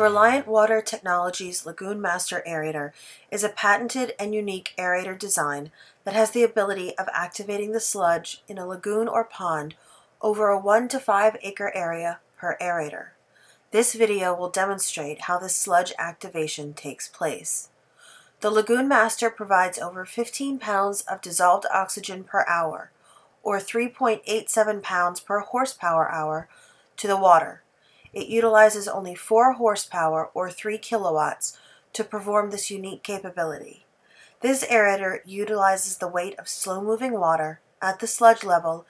Reliant Water Technologies Lagoon Master Aerator is a patented and unique aerator design that has the ability of activating the sludge in a lagoon or pond over a 1 to 5 acre area per aerator. This video will demonstrate how this sludge activation takes place. The Lagoon Master provides over 15 pounds of dissolved oxygen per hour, or 3.87 pounds per horsepower hour, to the water. It utilizes only 4 horsepower or 3 kilowatts to perform this unique capability. This aerator utilizes the weight of slow-moving water at the sludge level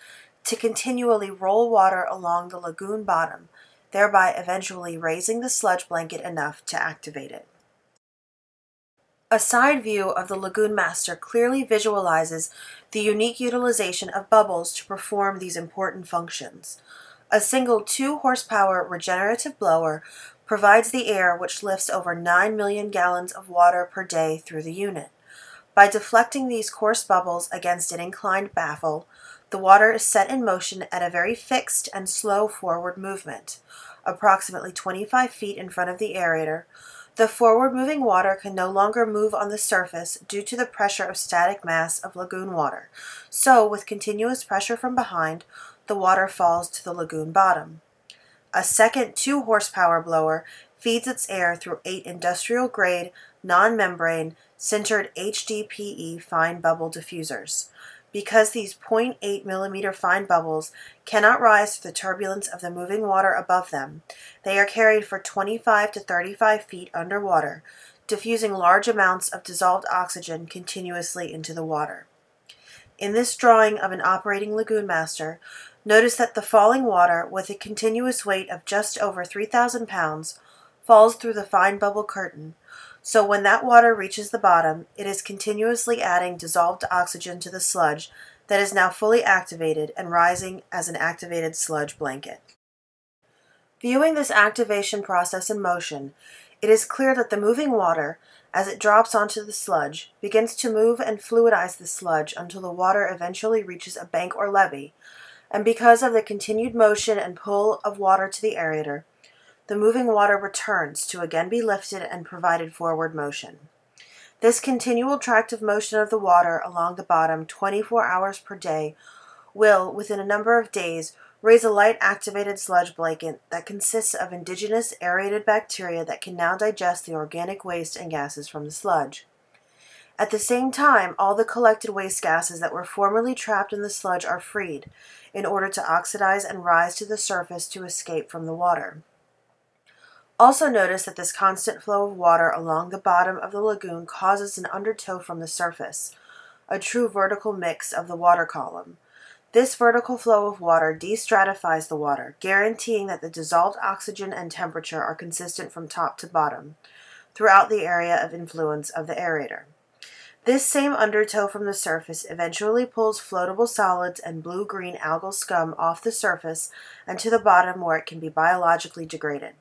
to continually roll water along the lagoon bottom, thereby eventually raising the sludge blanket enough to activate it. A side view of the Lagoon Master clearly visualizes the unique utilization of bubbles to perform these important functions. A single 2 horsepower regenerative blower provides the air which lifts over 9 million gallons of water per day through the unit. By deflecting these coarse bubbles against an inclined baffle, the water is set in motion at a very fixed and slow forward movement. Approximately 25 feet in front of the aerator, the forward-moving water can no longer move on the surface due to the pressure of static mass of lagoon water. So, with continuous pressure from behind, the water falls to the lagoon bottom. A second 2 horsepower blower feeds its air through 8 industrial-grade, non-membrane, sintered HDPE fine bubble diffusers. Because these 0.8 millimeter fine bubbles cannot rise through the turbulence of the moving water above them, they are carried for 25 to 35 feet underwater, diffusing large amounts of dissolved oxygen continuously into the water. In this drawing of an operating Lagoon Master, notice that the falling water, with a continuous weight of just over 3,000 pounds, falls through the fine bubble curtain. So when that water reaches the bottom, it is continuously adding dissolved oxygen to the sludge that is now fully activated and rising as an activated sludge blanket. Viewing this activation process in motion, it is clear that the moving water, as it drops onto the sludge, begins to move and fluidize the sludge until the water eventually reaches a bank or levee, and because of the continued motion and pull of water to the aerator, the moving water returns to again be lifted and provided forward motion. This continual tractive motion of the water along the bottom 24 hours per day will, within a number of days, raise a light activated sludge blanket that consists of indigenous aerated bacteria that can now digest the organic waste and gases from the sludge. At the same time, all the collected waste gases that were formerly trapped in the sludge are freed in order to oxidize and rise to the surface to escape from the water. Also notice that this constant flow of water along the bottom of the lagoon causes an undertow from the surface, a true vertical mix of the water column. This vertical flow of water destratifies the water, guaranteeing that the dissolved oxygen and temperature are consistent from top to bottom throughout the area of influence of the aerator. This same undertow from the surface eventually pulls floatable solids and blue-green algal scum off the surface and to the bottom where it can be biologically degraded.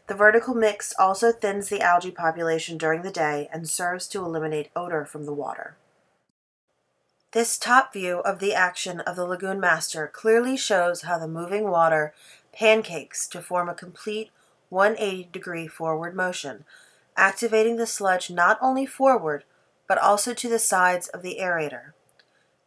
The vertical mix also thins the algae population during the day and serves to eliminate odor from the water. This top view of the action of the Lagoon Master clearly shows how the moving water pancakes to form a complete 180-degree forward motion, activating the sludge not only forward, but also to the sides of the aerator.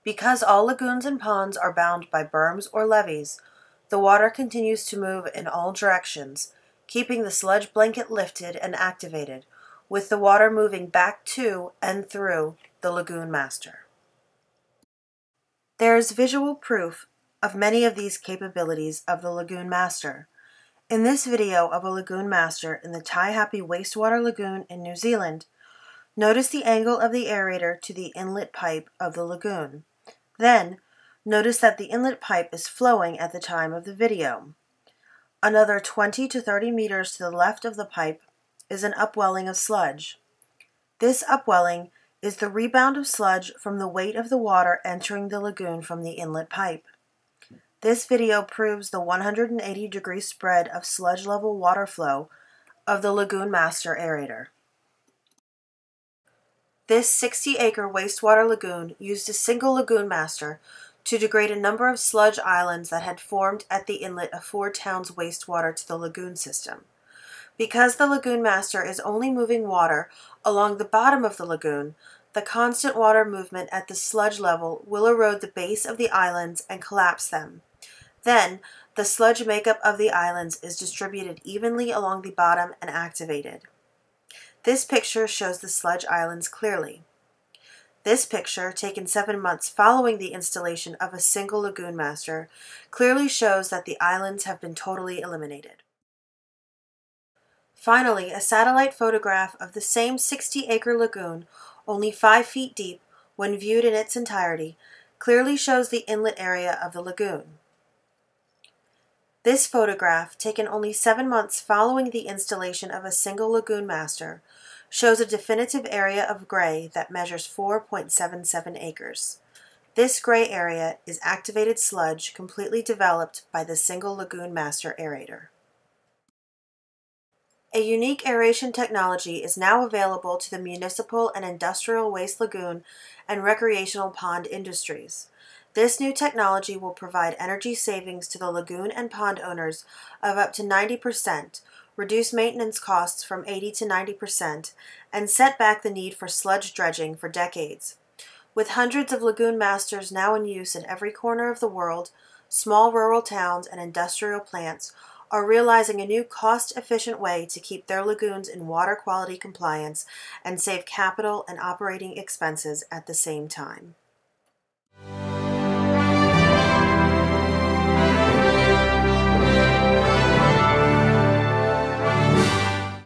Because all lagoons and ponds are bound by berms or levees, the water continues to move in all directions, keeping the sludge blanket lifted and activated, with the water moving back to and through the Lagoon Master. There is visual proof of many of these capabilities of the Lagoon Master. In this video of a Lagoon Master in the Taihape Wastewater Lagoon in New Zealand, notice the angle of the aerator to the inlet pipe of the lagoon. Then, notice that the inlet pipe is flowing at the time of the video. Another 20 to 30 meters to the left of the pipe is an upwelling of sludge. This upwelling is the rebound of sludge from the weight of the water entering the lagoon from the inlet pipe. This video proves the 180-degree spread of sludge level water flow of the Lagoon Master aerator. This 60-acre wastewater lagoon used a single Lagoon Master to degrade a number of sludge islands that had formed at the inlet of 4 towns' wastewater to the lagoon system. Because the lagoon master is only moving water along the bottom of the lagoon, the constant water movement at the sludge level will erode the base of the islands and collapse them. Then, the sludge makeup of the islands is distributed evenly along the bottom and activated. This picture shows the sludge islands clearly. This picture, taken 7 months following the installation of a single lagoon master, clearly shows that the islands have been totally eliminated. Finally, a satellite photograph of the same 60-acre lagoon, only 5 feet deep, when viewed in its entirety, clearly shows the inlet area of the lagoon. This photograph, taken only 7 months following the installation of a single lagoon master, shows a definitive area of gray that measures 4.77 acres. This gray area is activated sludge completely developed by the single lagoon master aerator. A unique aeration technology is now available to the municipal and industrial waste lagoon and recreational pond industries. This new technology will provide energy savings to the lagoon and pond owners of up to 90%, reduce maintenance costs from 80 to 90%, and set back the need for sludge dredging for decades. With hundreds of lagoon masters now in use in every corner of the world, small rural towns and industrial plants are realizing a new cost-efficient way to keep their lagoons in water quality compliance and save capital and operating expenses at the same time.